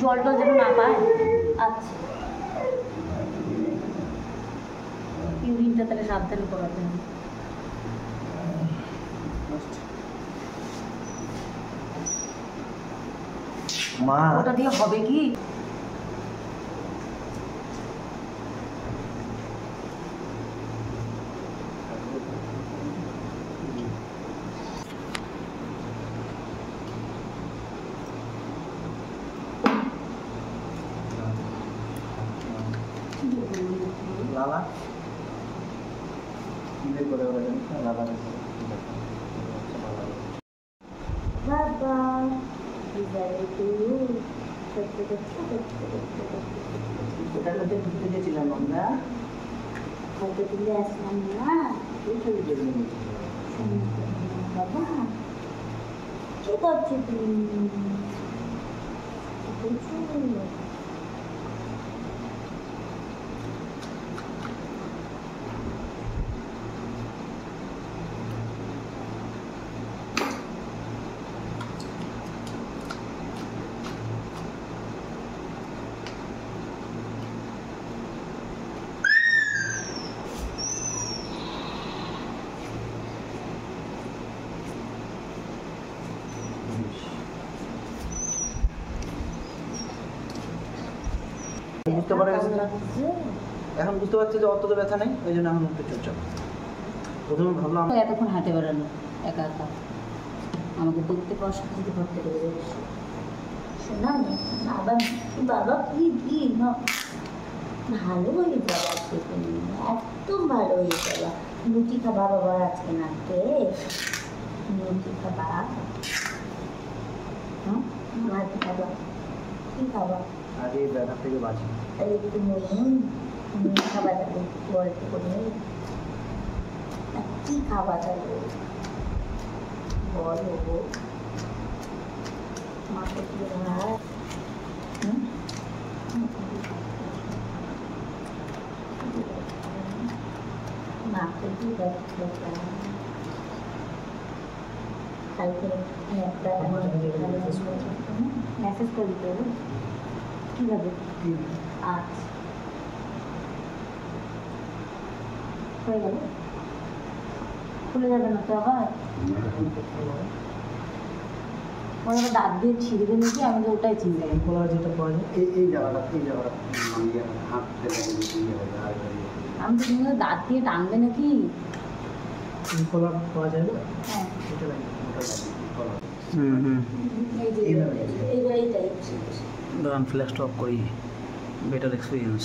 জলটা যেন না পায়। আচ্ছা, ইউরিনটা তাহলে সাবধানে করাতে হবে। মা ওটা দিয়ে হবে কি? লালা করে লালা বাবা ওটার মধ্যে ঢুকতে গেছিলাম আমরা, হয়তো তুলে আসলাম না বাবা। কি করছো তুমি? বুঝতে পারা গেছে না, এখন বুঝতে পারছি যে অত তো ব্যথা নেই, ওই জন্য এখন একটু চুপচাপ। প্রথমে ভাবলাম এতক্ষণ হাঁটে বেড়ানো একা একা, আমাকে দেখতে পয়সা দিতে করতে দেবে শোনা বাবা। বাবা কি না ভালো হয়ে যাবে আজকে, তুমি একদম ভালো হয়ে যাবে। লুচি খাবা বাবার আজকে নাকে, লুচি খাবা, ভাত খাবা, কি খাবা? আগে ব্যথা থেকে বাঁচি। একটু নুন খাবা, তাহলে অল্প করে কি খাবা তাহলে বলো। মাকে কি ভাত মাকে কি কালকে মেসেজ করে দিতে হবে কীভাবে? আচ্ছা হয়ে গেল, খুলে যাবে না তো আবার? ওরা দাঁত দিয়ে ছিঁড়বে নাকি, আমি তো ওটাই চিন্তা করি। খোলা যেটা পাওয়া যায় এই জায়গাটা আমি তো চিন্তা দাঁত দিয়ে টানবে নাকি, খোলা পাওয়া যায় না। হ্যাঁ দাঁড়ান ফ্ল্যাশটা অফ করি, বেটার এক্সপিরিয়েন্স।